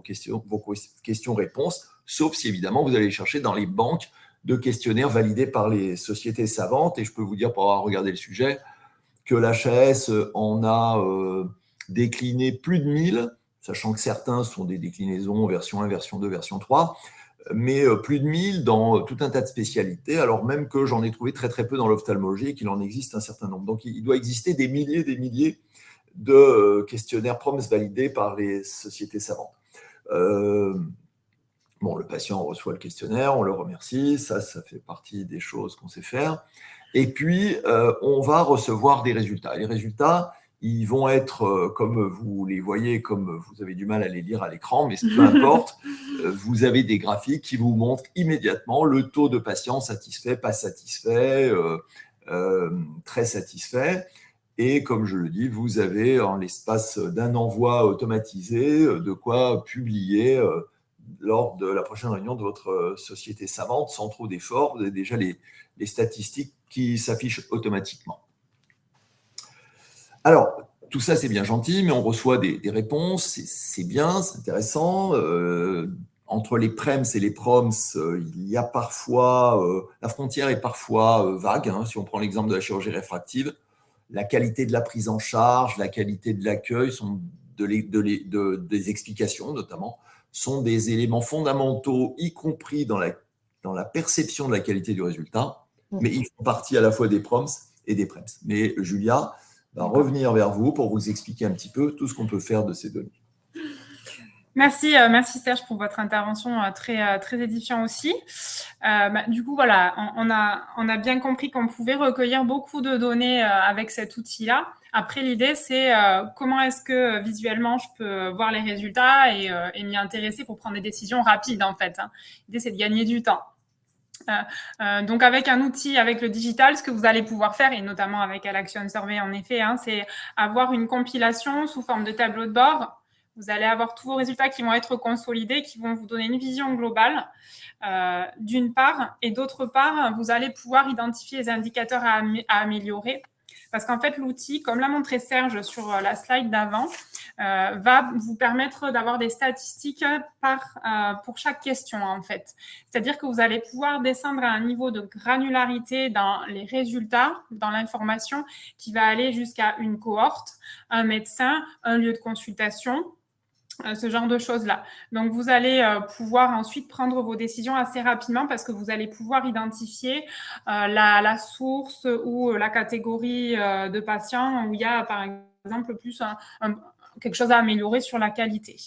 questions-réponses, sauf si, évidemment, vous allez chercher dans les banques de questionnaires validés par les sociétés savantes. Et je peux vous dire, pour avoir regardé le sujet, que l'HAS en a décliné plus de 1000, sachant que certains sont des déclinaisons version 1, version 2, version 3, mais plus de 1000 dans tout un tas de spécialités, alors même que j'en ai trouvé très très peu dans l'ophtalmologie et qu'il en existe un certain nombre. Donc il doit exister des milliers de questionnaires PROMS validés par les sociétés savantes. Bon, le patient reçoit le questionnaire, on le remercie, ça fait partie des choses qu'on sait faire. Et puis, on va recevoir des résultats. Et les résultats, ils vont être, comme vous les voyez, comme vous avez du mal à les lire à l'écran, mais peu importe, vous avez des graphiques qui vous montrent immédiatement le taux de patients satisfaits, pas satisfaits, très satisfaits. Et comme je le dis, vous avez en l'espace d'un envoi automatisé de quoi publier lors de la prochaine réunion de votre société savante sans trop d'efforts. Vous avez déjà les statistiques qui s'affichent automatiquement. Alors, tout ça, c'est bien gentil, mais on reçoit des réponses, c'est bien, c'est intéressant. Entre les PREMS et les PROMS, il y a parfois, la frontière est parfois vague. Si on prend l'exemple de la chirurgie réfractive, la qualité de la prise en charge, la qualité de l'accueil, des explications notamment, sont des éléments fondamentaux, y compris dans la perception de la qualité du résultat, mais ils font partie à la fois des PROMS et des PREMS. Mais Julia va revenir vers vous pour vous expliquer un petit peu tout ce qu'on peut faire de ces données. Merci Serge pour votre intervention très édifiant aussi. Du coup, voilà, on a bien compris qu'on pouvait recueillir beaucoup de données avec cet outil-là. Après, l'idée, c'est comment est-ce que visuellement je peux voir les résultats et m'y intéresser pour prendre des décisions rapides, en fait. L'idée, c'est de gagner du temps. Donc, avec un outil, avec le digital, ce que vous allez pouvoir faire, et notamment avec Alaction Survey, en effet, c'est avoir une compilation sous forme de tableau de bord. Vous allez avoir tous vos résultats qui vont être consolidés, qui vont vous donner une vision globale, d'une part. Et d'autre part, vous allez pouvoir identifier les indicateurs à améliorer. Parce qu'en fait, l'outil, comme l'a montré Serge sur la slide d'avant, va vous permettre d'avoir des statistiques pour chaque question, en fait. C'est-à-dire que vous allez pouvoir descendre à un niveau de granularité dans les résultats, dans l'information, qui va aller jusqu'à une cohorte, un médecin, un lieu de consultation, ce genre de choses-là. Donc, vous allez pouvoir ensuite prendre vos décisions assez rapidement parce que vous allez pouvoir identifier la source ou la catégorie de patients où il y a, par exemple, plus quelque chose à améliorer sur la qualité.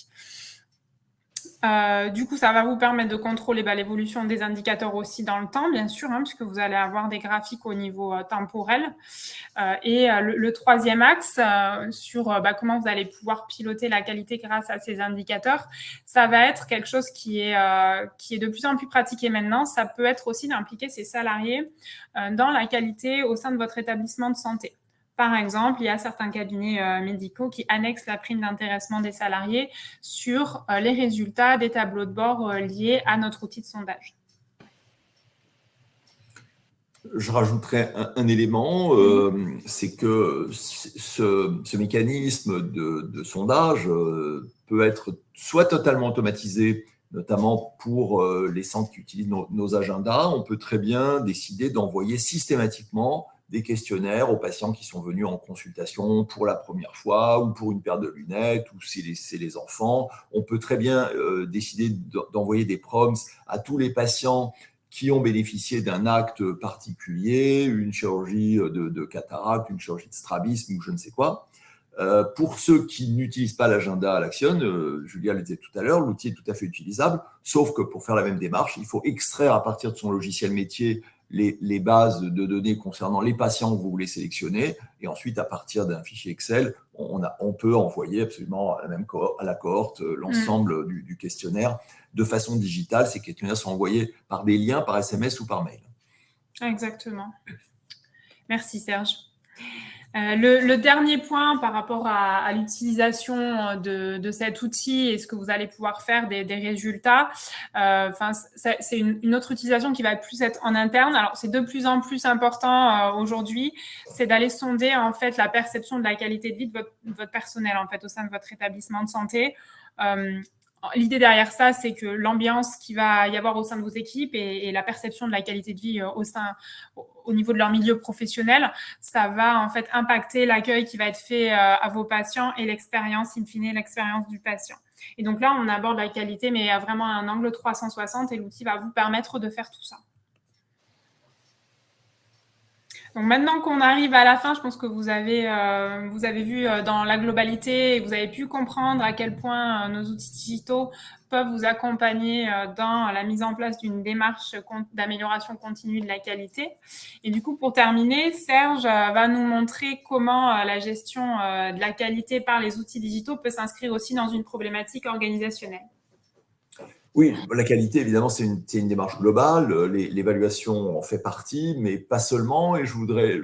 Du coup, ça va vous permettre de contrôler l'évolution des indicateurs aussi dans le temps, bien sûr, puisque vous allez avoir des graphiques au niveau temporel. Et le troisième axe sur comment vous allez pouvoir piloter la qualité grâce à ces indicateurs, ça va être quelque chose qui est de plus en plus pratiqué maintenant. Ça peut être aussi d'impliquer ses salariés dans la qualité au sein de votre établissement de santé. Par exemple, il y a certains cabinets médicaux qui annexent la prime d'intéressement des salariés sur les résultats des tableaux de bord liés à notre outil de sondage. Je rajouterais un élément, c'est que ce mécanisme de sondage peut être soit totalement automatisé, notamment pour les centres qui utilisent nos agendas. On peut très bien décider d'envoyer systématiquement des questionnaires aux patients qui sont venus en consultation pour la première fois ou pour une paire de lunettes ou c'est les enfants. On peut très bien décider d'envoyer des prompts à tous les patients qui ont bénéficié d'un acte particulier, une chirurgie de cataracte, une chirurgie de strabisme ou je ne sais quoi. Pour ceux qui n'utilisent pas l'agenda Alaction, Julia le disait tout à l'heure, l'outil est tout à fait utilisable, sauf que pour faire la même démarche, il faut extraire à partir de son logiciel métier les bases de données concernant les patients que vous voulez sélectionner, et ensuite, à partir d'un fichier Excel, on peut envoyer absolument à la cohorte l'ensemble du questionnaire de façon digitale. Ces questionnaires sont envoyés par des liens, par SMS ou par mail. Exactement. Merci Serge. Le dernier point par rapport à l'utilisation de cet outil et ce que vous allez pouvoir faire des résultats, c'est une autre utilisation qui va plus être en interne. Alors, c'est de plus en plus important aujourd'hui, c'est d'aller sonder en fait la perception de la qualité de vie de votre personnel en fait au sein de votre établissement de santé. L'idée derrière ça, c'est que l'ambiance qu'il va y avoir au sein de vos équipes et la perception de la qualité de vie au niveau de leur milieu professionnel, ça va en fait impacter l'accueil qui va être fait à vos patients et l'expérience, in fine, l'expérience du patient. Et donc là, on aborde la qualité, mais vraiment à un angle 360 et l'outil va vous permettre de faire tout ça. Donc maintenant qu'on arrive à la fin, je pense que vous avez vu dans la globalité et vous avez pu comprendre à quel point nos outils digitaux peuvent vous accompagner dans la mise en place d'une démarche d'amélioration continue de la qualité. Et du coup, pour terminer, Serge va nous montrer comment la gestion de la qualité par les outils digitaux peut s'inscrire aussi dans une problématique organisationnelle. Oui, la qualité, évidemment, c'est une démarche globale. L'évaluation en fait partie, mais pas seulement. Et je voulais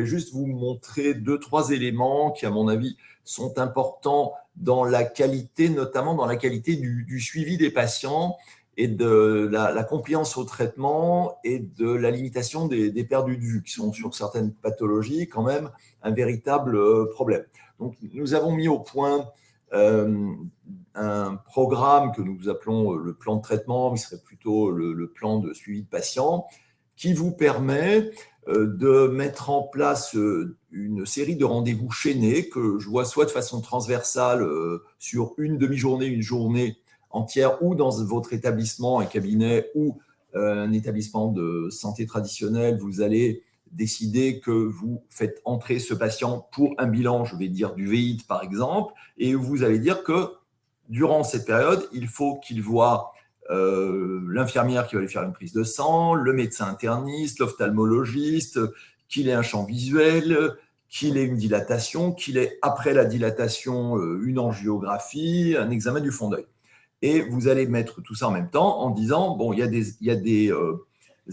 juste vous montrer 2-3 éléments qui, à mon avis, sont importants dans la qualité, notamment dans la qualité du suivi des patients et de la compliance au traitement et de la limitation des perdus de vue, qui sont sur certaines pathologies quand même un véritable problème. Donc, nous avons mis au point un programme que nous appelons le plan de traitement, mais ce serait plutôt le plan de suivi de patient, qui vous permet de mettre en place une série de rendez-vous chaînés que je vois soit de façon transversale sur une demi-journée, une journée entière, ou dans votre établissement, un cabinet ou un établissement de santé traditionnel, vous allez décider que vous faites entrer ce patient pour un bilan, je vais dire du VIH par exemple, et vous allez dire que durant cette période, il faut qu'il voit l'infirmière qui va lui faire une prise de sang, le médecin interniste, l'ophtalmologiste, qu'il ait un champ visuel, qu'il ait une dilatation, qu'il ait après la dilatation une angiographie, un examen du fond d'œil. Et vous allez mettre tout ça en même temps en disant, bon, il y a des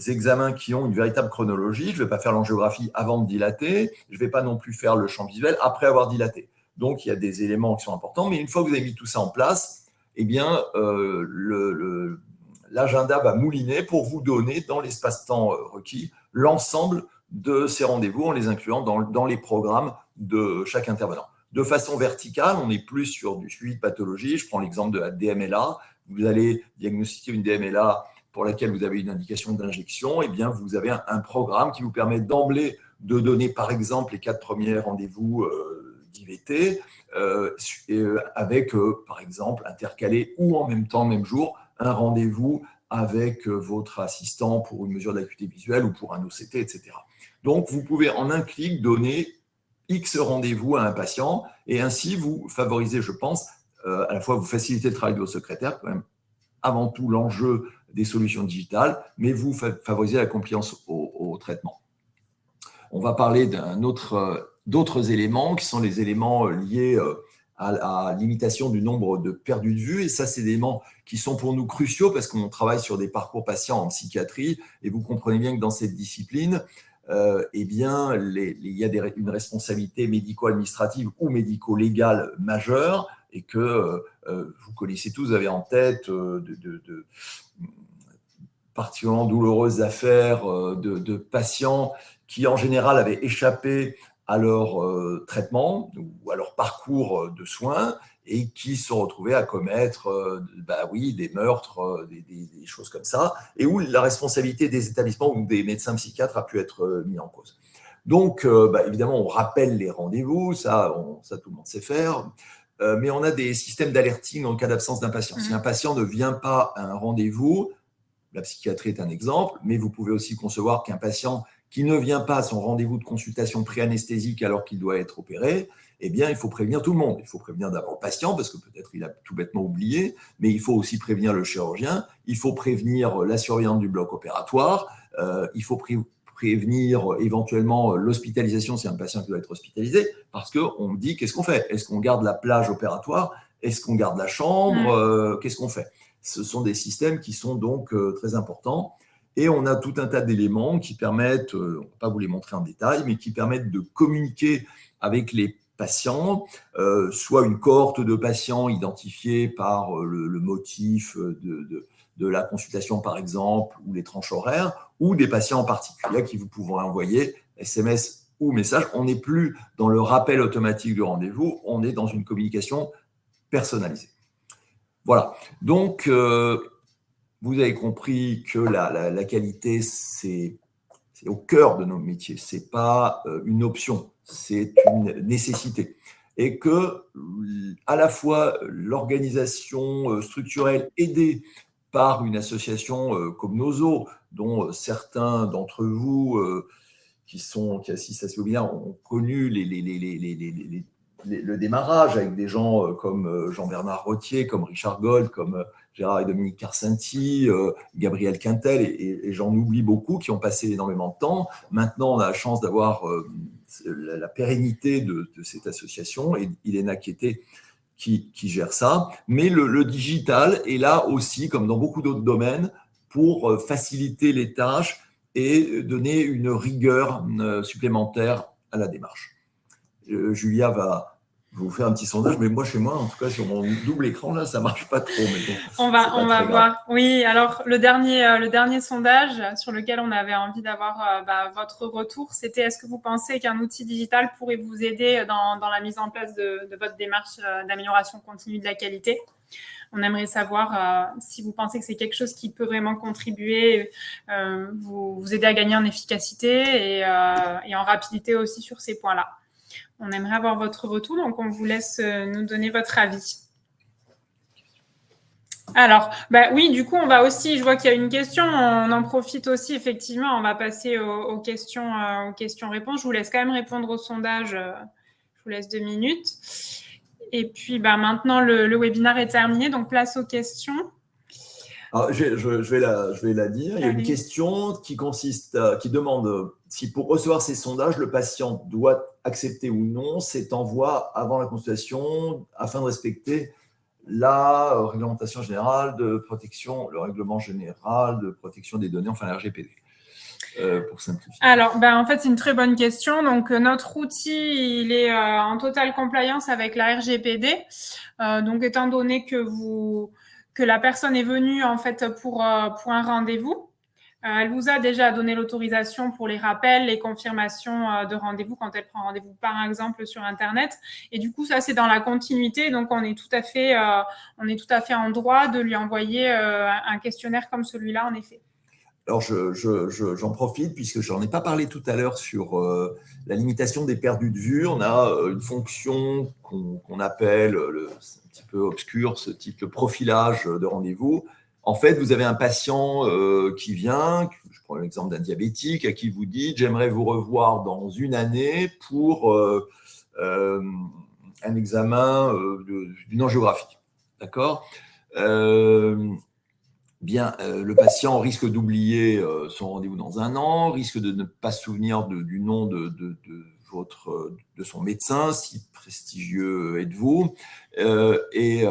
examens qui ont une véritable chronologie, je ne vais pas faire l'angiographie avant de dilater, je ne vais pas non plus faire le champ visuel après avoir dilaté. Donc, il y a des éléments qui sont importants, mais une fois que vous avez mis tout ça en place, eh bien, l'agenda va mouliner pour vous donner, dans l'espace-temps requis, l'ensemble de ces rendez-vous en les incluant dans les programmes de chaque intervenant. De façon verticale, on est plus sur du suivi de pathologie. Je prends l'exemple de la DMLA. Vous allez diagnostiquer une DMLA pour laquelle vous avez une indication d'injection. Eh bien, vous avez un programme qui vous permet d'emblée de donner, par exemple, les 4 premiers rendez-vous d'IVT, avec, par exemple, intercalé ou en même temps, même jour, un rendez-vous avec votre assistant pour une mesure d'acuité visuelle ou pour un OCT, etc. Donc, vous pouvez en un clic donner X rendez-vous à un patient et ainsi vous favorisez, je pense, à la fois vous facilitez le travail de vos secrétaires, quand même, avant tout l'enjeu des solutions digitales, mais vous favorisez la compliance au traitement. On va parler d'autres éléments qui sont les éléments liés à la limitation du nombre de perdus de vue. Et ça, c'est des éléments qui sont pour nous cruciaux parce qu'on travaille sur des parcours patients en psychiatrie. Et vous comprenez bien que dans cette discipline, eh bien, il y a une responsabilité médico-administrative ou médico-légale majeure et que vous connaissez tous, vous avez en tête de particulièrement douloureuses affaires de patients qui, en général, avaient échappé à leur traitement ou à leur parcours de soins et qui se sont retrouvés à commettre des meurtres, des choses comme ça, et où la responsabilité des établissements ou des médecins psychiatres a pu être mise en cause. Donc, évidemment, on rappelle les rendez-vous, ça tout le monde sait faire, mais on a des systèmes d'alerting en cas d'absence d'un patient. Si un patient ne vient pas à un rendez-vous, la psychiatrie est un exemple, mais vous pouvez aussi concevoir qu'un patient qui ne vient pas à son rendez-vous de consultation pré-anesthésique alors qu'il doit être opéré, eh bien, il faut prévenir tout le monde. Il faut prévenir d'abord le patient, parce que peut-être il a tout bêtement oublié, mais il faut aussi prévenir le chirurgien, il faut prévenir la surveillante du bloc opératoire, il faut prévenir éventuellement l'hospitalisation si un patient qui doit être hospitalisé, parce qu'on me dit, qu'est-ce qu'on fait? Est-ce qu'on garde la plage opératoire? Est-ce qu'on garde la chambre? Qu'est-ce qu'on fait? Ce sont des systèmes qui sont donc très importants. Et on a tout un tas d'éléments qui permettent, on ne va pas vous les montrer en détail, mais qui permettent de communiquer avec les patients, soit une cohorte de patients identifiés par le motif de la consultation, par exemple, ou les tranches horaires, ou des patients en particulier qui vous pouvez envoyer SMS ou message. On n'est plus dans le rappel automatique du rendez-vous, on est dans une communication personnalisée. Voilà. Donc, vous avez compris que la qualité, c'est au cœur de nos métiers. Ce n'est pas une option, c'est une nécessité. Et que, à la fois, l'organisation structurelle aidée par une association comme Nozo, dont certains d'entre vous qui assistent à ce webinaire ont connu le démarrage avec des gens comme Jean-Bernard Rottier, comme Richard Gold, comme Gérard et Dominique Carcenti, Gabriel Quintel, et j'en oublie beaucoup qui ont passé énormément de temps. Maintenant, on a la chance d'avoir la pérennité de cette association, et Iléna Quété, qui gère ça. Mais le digital est là aussi, comme dans beaucoup d'autres domaines, pour faciliter les tâches et donner une rigueur supplémentaire à la démarche. Julia va vous faire un petit sondage, mais moi, chez moi, en tout cas, sur mon double écran, là, ça ne marche pas trop. Mais bon, on va voir. Oui, alors le dernier sondage sur lequel on avait envie d'avoir votre retour, c'était est-ce que vous pensez qu'un outil digital pourrait vous aider dans la mise en place de votre démarche d'amélioration continue de la qualité ? On aimerait savoir si vous pensez que c'est quelque chose qui peut vraiment contribuer, vous aider à gagner en efficacité et en rapidité aussi sur ces points-là. On aimerait avoir votre retour, donc on vous laisse nous donner votre avis. Alors, oui, du coup, on va aussi, je vois qu'il y a une question, on en profite aussi, effectivement, on va passer aux questions-réponses. Je vous laisse quand même répondre au sondage, je vous laisse 2 minutes. Et puis, maintenant, le webinaire est terminé, donc place aux questions. Alors, je vais la dire. Il y a une question qui demande si pour recevoir ces sondages, le patient doit accepter ou non cet envoi avant la consultation afin de respecter la réglementation générale de protection, le règlement général de protection des données, enfin la RGPD. Pour simplifier. Alors, en fait, c'est une très bonne question. Donc, notre outil, il est en totale compliance avec la RGPD. Donc, étant donné que la personne est venue en fait pour un rendez-vous, elle vous a déjà donné l'autorisation pour les rappels, les confirmations de rendez-vous quand elle prend rendez-vous, par exemple, sur Internet. Et du coup, ça, c'est dans la continuité. Donc, on est tout à fait en droit de lui envoyer un questionnaire comme celui-là, en effet. Alors, j'en profite puisque je n'en ai pas parlé tout à l'heure sur la limitation des perdus de vue. On a une fonction qu'on appelle, c'est un petit peu obscur, ce type de profilage de rendez-vous. En fait, vous avez un patient qui vient, je prends l'exemple d'un diabétique, à qui vous dites « j'aimerais vous revoir dans 1 année pour un examen d'une angiographie ». D'accord ? Le patient risque d'oublier son rendez-vous dans 1 an, risque de ne pas se souvenir du nom de son médecin, si prestigieux êtes-vous, et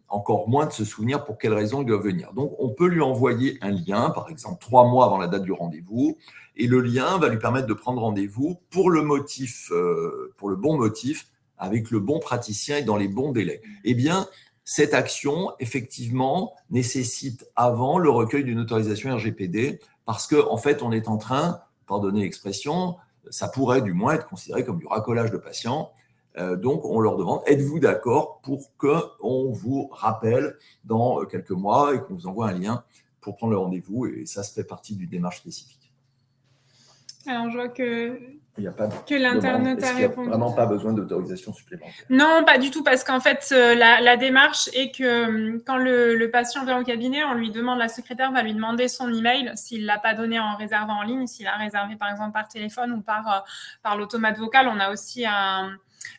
encore moins de se souvenir pour quelle raison il doit venir. Donc, on peut lui envoyer un lien, par exemple 3 mois avant la date du rendez-vous, et le lien va lui permettre de prendre rendez-vous pour le bon motif, avec le bon praticien et dans les bons délais. Eh bien, cette action, effectivement, nécessite avant le recueil d'une autorisation RGPD parce qu'en fait, on est en train, pardonnez l'expression, ça pourrait du moins être considéré comme du racolage de patients. Donc, on leur demande, êtes-vous d'accord pour qu'on vous rappelle dans quelques mois et qu'on vous envoie un lien pour prendre le rendez-vous, et ça se fait partie d'une démarche spécifique. Alors, je vois que l'internaute a répondu. Il n'y a vraiment pas besoin d'autorisation supplémentaire. Non, pas du tout, parce qu'en fait, la démarche est que quand le patient vient au cabinet, on lui demande, la secrétaire va lui demander son email, s'il ne l'a pas donné en réservant en ligne, s'il a réservé par exemple par téléphone ou par l'automate vocal. On a aussi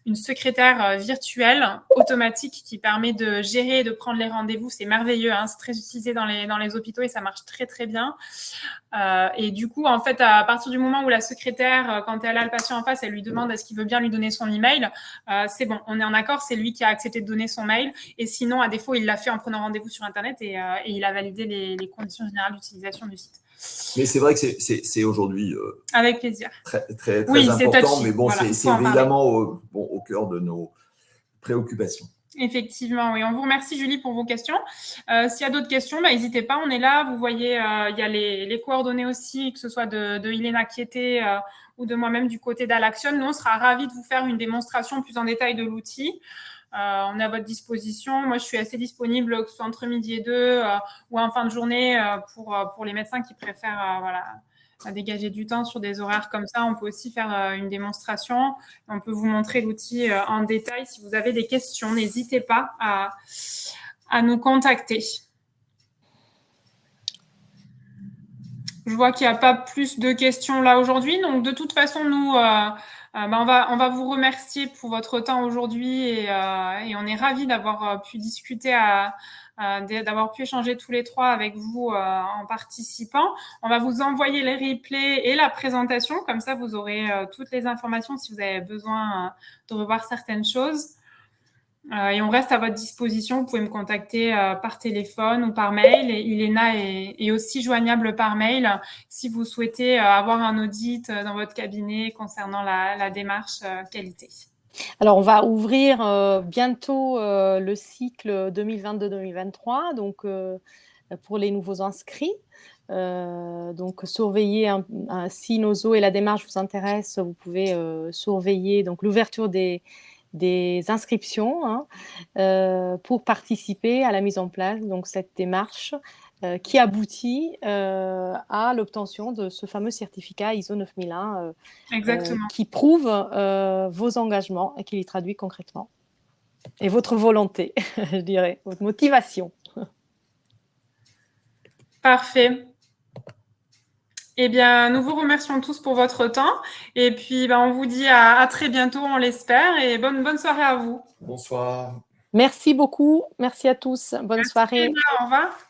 une secrétaire virtuelle automatique qui permet de gérer et de prendre les rendez-vous. C'est merveilleux, hein, c'est très utilisé dans les hôpitaux et ça marche très très bien. Et du coup, en fait, à partir du moment où la secrétaire, quand elle a le patient en face, elle lui demande est-ce qu'il veut bien lui donner son email, c'est bon, on est en accord, c'est lui qui a accepté de donner son mail. Et sinon, à défaut, il l'a fait en prenant rendez-vous sur Internet et il a validé les conditions générales d'utilisation du site. Mais c'est vrai que c'est aujourd'hui avec plaisir. Très, très, très oui, important, touchy. Mais bon, voilà, c'est évidemment au cœur de nos préoccupations. Effectivement, oui. On vous remercie, Julie, pour vos questions. S'il y a d'autres questions, n'hésitez pas, on est là. Vous voyez, il y a les coordonnées aussi, que ce soit de Ilena Quieté ou de moi-même du côté d'Alaction. Nous, on sera ravis de vous faire une démonstration plus en détail de l'outil. On est à votre disposition. Moi, je suis assez disponible, que ce soit entre midi et 2 ou en fin de journée pour les médecins qui préfèrent à dégager du temps sur des horaires comme ça. On peut aussi faire une démonstration. On peut vous montrer l'outil en détail. Si vous avez des questions, n'hésitez pas à nous contacter. Je vois qu'il n'y a pas plus de questions là aujourd'hui. Donc, de toute façon, nous, on va vous remercier pour votre temps aujourd'hui et on est ravis d'avoir pu discuter d'avoir pu échanger tous les 3 avec vous en participant. On va vous envoyer les replays et la présentation. Comme ça, vous aurez toutes les informations si vous avez besoin de revoir certaines choses. Et on reste à votre disposition. Vous pouvez me contacter par téléphone ou par mail. Et Iléna est aussi joignable par mail si vous souhaitez avoir un audit dans votre cabinet concernant la démarche qualité. Alors, on va ouvrir bientôt le cycle 2022-2023, donc pour les nouveaux inscrits. Donc, surveillez si Nozo et la démarche vous intéressent, vous pouvez surveiller donc l'ouverture des inscriptions pour participer à la mise en place donc cette démarche qui aboutit à l'obtention de ce fameux certificat ISO 9001 qui prouve vos engagements et qui les traduit concrètement. Et votre volonté, je dirais, votre motivation. Parfait. Eh bien, nous vous remercions tous pour votre temps. Et puis, on vous dit à très bientôt, on l'espère. Et bonne soirée à vous. Bonsoir. Merci beaucoup. Merci à tous. Bonne soirée. Au revoir.